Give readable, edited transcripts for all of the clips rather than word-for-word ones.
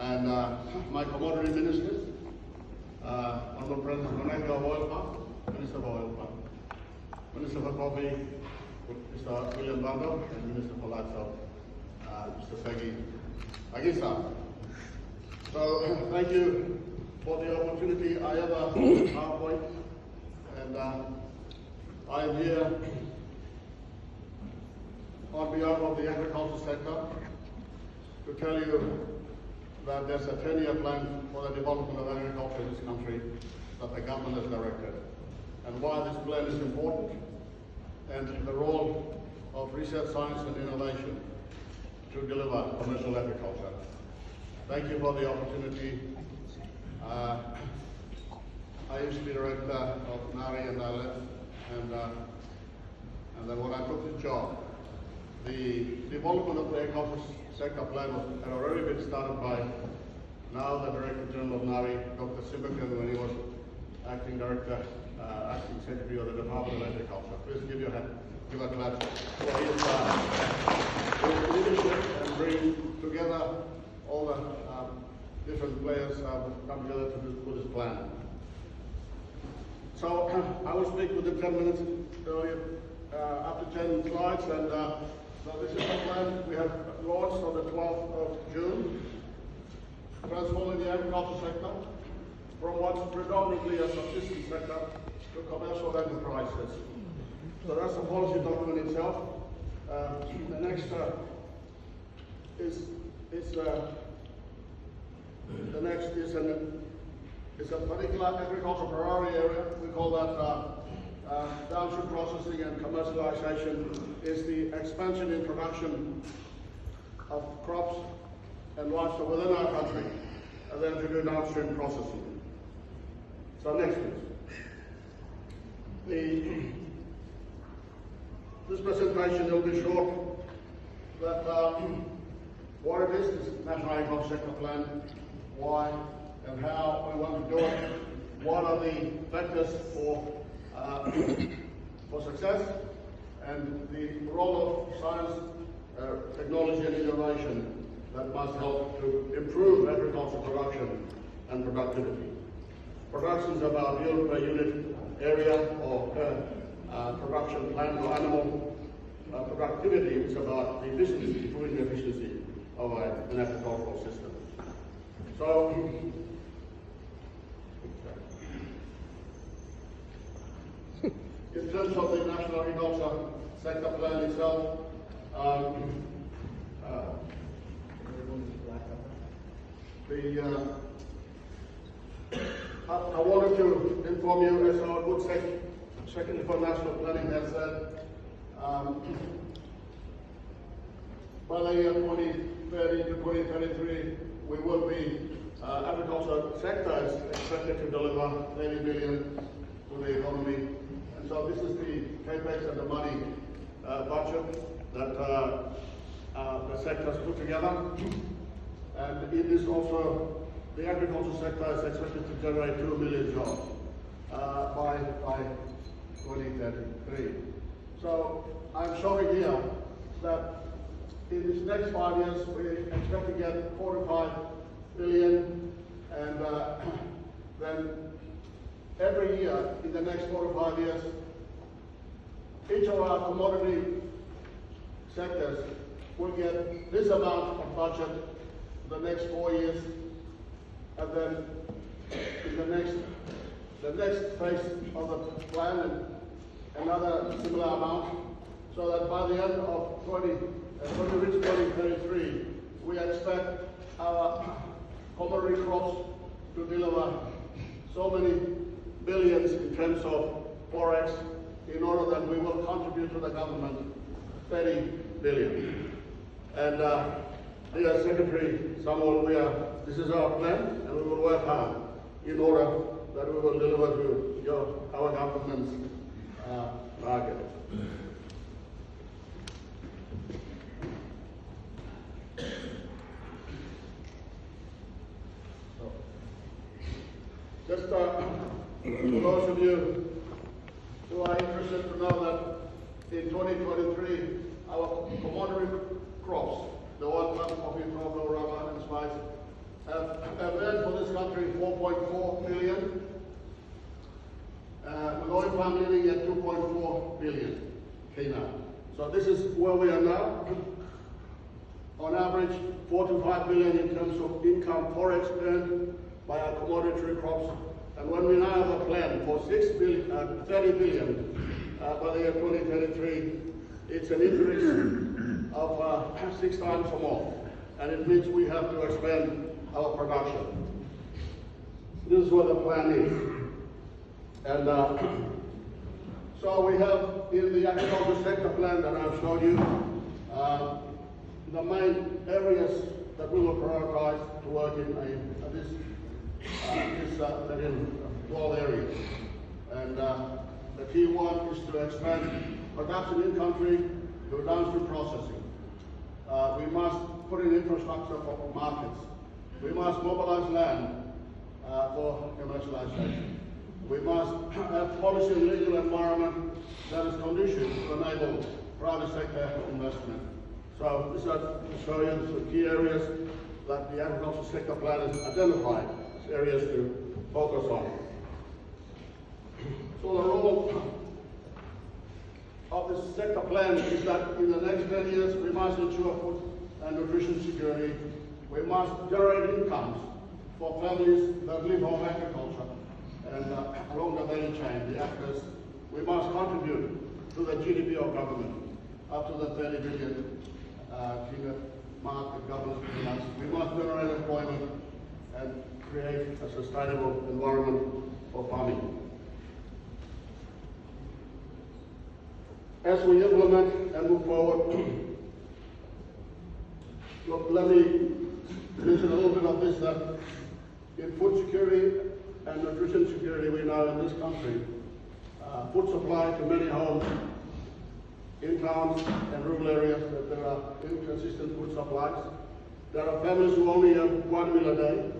and my commodity ministers, Honourable President Manager of Oil Palm, Minister of Oil Palm, Minister for Coffee, Mr. William Bando, and Minister for Livestock, Mr. Sergie Agisa. So thank you for the opportunity. I have a PowerPoint, and I am here on behalf of the agriculture sector to tell you that there's a 10-year plan for the development of agriculture in this country that the government has directed, and why this plan is important, and the role of research, science and innovation to deliver commercial agriculture. Thank you for the opportunity. I used to be director of NARI and DAL, and then when I took the job, the development of the agriculture sector plan had already been started by now the Director General of NARI, Dr. Simbakan, when he was acting director, acting secretary of the Department of Agriculture. Please give a clap for his leadership and bring together all the different players come together to put this plan. So I will speak within 10 minutes, up to 10 slides, and so this is the plan we have launched on the 12th of June, transforming the agriculture sector from what's predominantly a subsistence sector to commercial enterprises. So that's the policy document itself. The next is a particular agricultural priority area. We call that downstream processing and commercialization. Is the expansion in production of crops and livestock within our country, and then to do downstream processing. So next please. This presentation will be short, that what it is, this National Agriculture Sector Plan, why and how we want to do it, what are the factors for success, and the role of science, technology and innovation that must help to improve agricultural production and productivity. Production is about yield per unit area or production plant or animal. Productivity is about the efficiency, improving the efficiency of an agricultural system. So, in terms of the National Agriculture Sector Plan itself, I wanted to inform you, as our good Secretary for National Planning has said, by the year 2030 to 2033, we will be, agriculture sector is expected to deliver 30 billion to the economy. And so this is the capex and the money budget that the sector has put together. And it is also, the agriculture sector is expected to generate 2 million jobs by 2033. So I'm showing here that in this next 5 years, we expect to get 45 billion, and then every year in the next 4 to 5 years, each of our commodity sectors will get this amount of budget the next 4 years, and then in the next phase of the plan, another similar amount, so that by the end of 2033, we expect our commodity crops to deliver so many billions in terms of forex, in order that we will contribute to the government 30 billion. And dear Secretary Samuel, this is our plan, and we will work hard in order that we will deliver to our government's target. Just for those of you who are interested to know that in 2023, our commodity crops, the oil, palm, coffee, cocoa, rubber, and spice, have have earned for this country 4.4 billion, with oil palm living at 2.4 billion Kenya. So this is where we are now. On average, 4 to 5 billion in terms of income forex earned by our commodity crops. And when we now have a plan for 30 billion by the year 2033, it's an increase of 6 times or more. And it means we have to expand our production. This is what the plan is. And so we have in the agriculture sector plan that I've showed you, the main areas that we will prioritize to work in this 12 areas. And the key one is to expand production in country through downstream processing. We must put in infrastructure for markets. We must mobilize land for commercialization. We must have policy and legal environment that is conducive to enable private sector investment. So this is to show you the key areas that the agricultural sector plan has identified as areas to focus on. So the role of this sector plan is that in the next 10 years we must ensure food and nutrition security. We must generate incomes for families that live on agriculture and along the value chain, the actors. We must contribute to the GDP of government up to the 30 billion mark that government has. We must generate employment and create a sustainable environment for farming. As we implement and move forward, look, let me mention a little bit of this, that in food security and nutrition security, we know in this country, food supply to many homes in towns and rural areas, that there are inconsistent food supplies. There are families who only have 1 meal a day.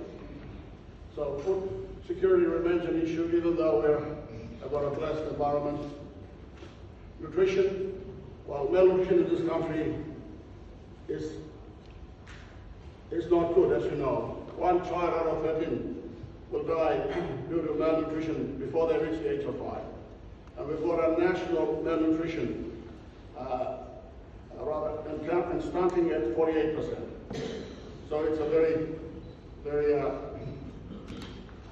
So food security remains an issue, even though we're about a blessed environment. Nutrition, well, malnutrition in this country is not good, as you know. 1 child out of 13 will die due to malnutrition before they reach the age of 5. And we've got a national malnutrition and stunting at 48%. So it's a very, very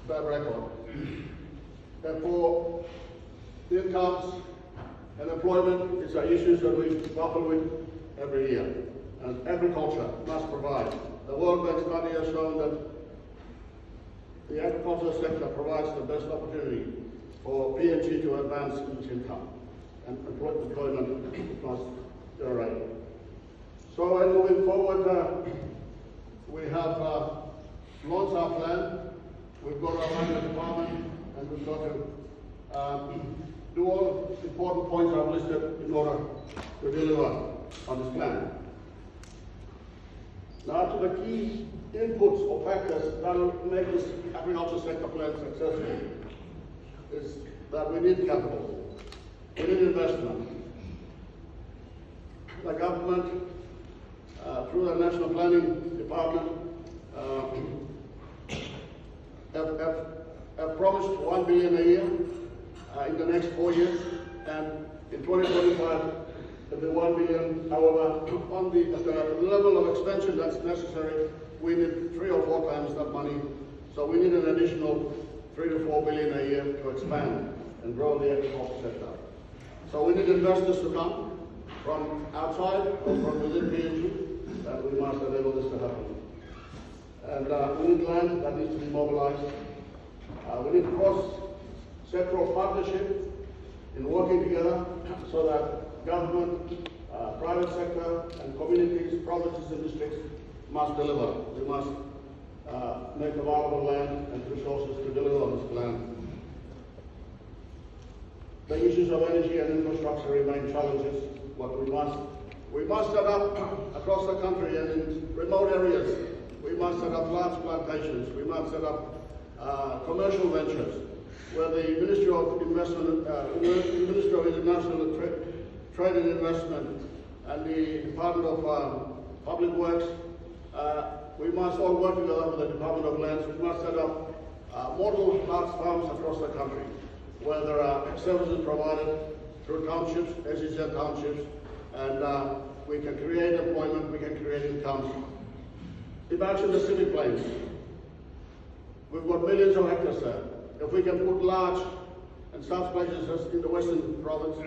bad record. And for incomes and employment, it's issues that we grapple with every year. And agriculture must provide. The World Bank study has shown that the agricultural sector provides the best opportunity for PNG to advance its income and employment must generate. So in moving forward, we have launched our plan. We've got our land department and we've got to do all the important points I've listed in order to deliver on this plan. Now to the key inputs or factors that will make this agriculture sector plan successful is that we need capital, we need investment. The government, through the National Planning Department, have promised 1 billion a year in the next 4 years, and in 2025 there'll be 1 billion. However, on the level of expansion that's necessary, we need 3 or 4 times that money. So we need an additional 3 to 4 billion a year to expand and grow the agriculture sector. So we need investors to come from outside or from within PNG, and we must enable this to happen. And we need land that needs to be mobilized. We need cross-sectoral partnership in working together so that government, private sector, and communities, provinces, and districts must deliver. We must make available land and resources to deliver on this plan. The issues of energy and infrastructure remain challenges. What we must set up across the country and in remote areas. We must set up large plantations. We must set up commercial ventures where the Ministry of Investment, Ministry of International Trade and Investment, and the Department of Public Works we must all work together with the Department of Lands. We must set up model large farms across the country where there are services provided through townships, SEZ townships, and we can create employment, we can create income. Imagine the civic plains. We've got millions of hectares there. If we can put large, and such places as in the Western Province,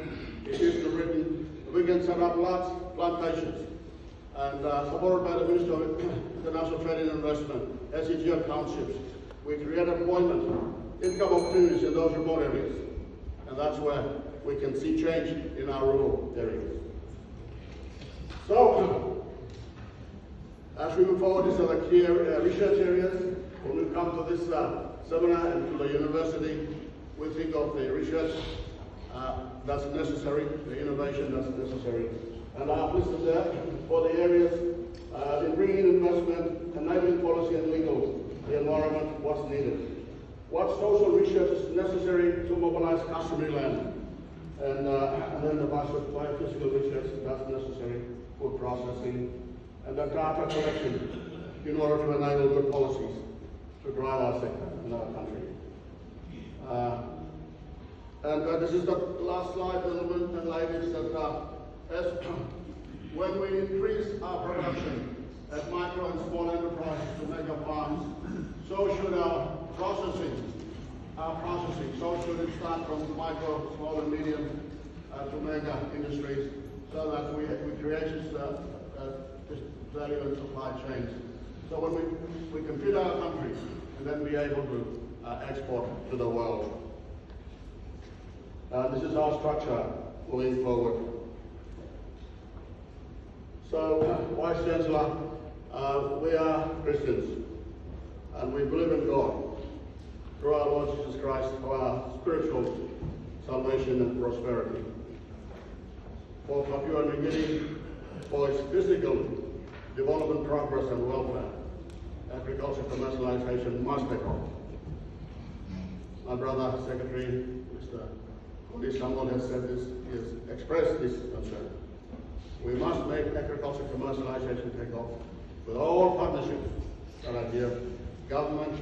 in Eastern Britain, we can set up large plantations and supported by the Ministry of International Trade and Investment, SEG townships. We create employment, income opportunities in those remote areas. And that's where we can see change in our rural areas. So, as we move forward, these are the key research areas. When we come to this seminar and to the university, we think of the research that's necessary, the innovation that's necessary. And I've listed there for the areas in bringing investment, enabling policy and legal, the environment, what's needed. What social research is necessary to mobilize customary land. And then the biophysical research that's necessary, food processing, and the data collection in order to enable good policies to drive our sector in our country. And this is the last slide, gentlemen and ladies, that when we increase our production at micro and small enterprises to mega farms, so should our processing. So should it start from micro, small and medium to mega industries, so that we create this value and supply chains. So when we can feed our country and then be able to export to the world. This is our structure moving forward. So, Vice Chancellor, we are Christians and we believe in God through our Lord Jesus Christ for our spiritual salvation and prosperity. For Papua New Guinea, for its physical development, progress and welfare, agriculture commercialization must take off. My brother, Secretary, Mr. Kodi Samuel has said this, he has expressed this concern. We must make agriculture commercialization take off with all partnerships that are here, government,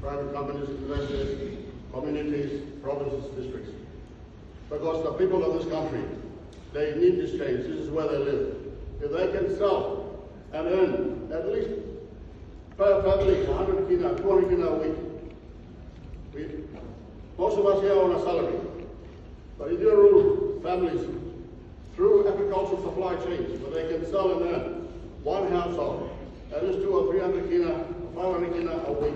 private companies, investors, communities, provinces, districts. Because the people of this country, they need this change. This is where they live. If they can sell and earn at least per family 100 kina, 200 kina a week. Most of us here are on a salary. But in your rural families, through agricultural supply chains, where they can sell and earn one household, at least 200 or 300 kina, 500 kina a week,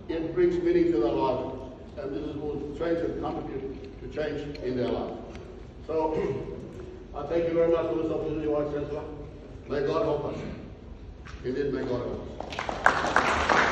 it brings meaning to their life. And this will change and contribute to change in their life. So, I thank you very much for this opportunity, Vice Chancellor. May God help us. Indeed, may God help us.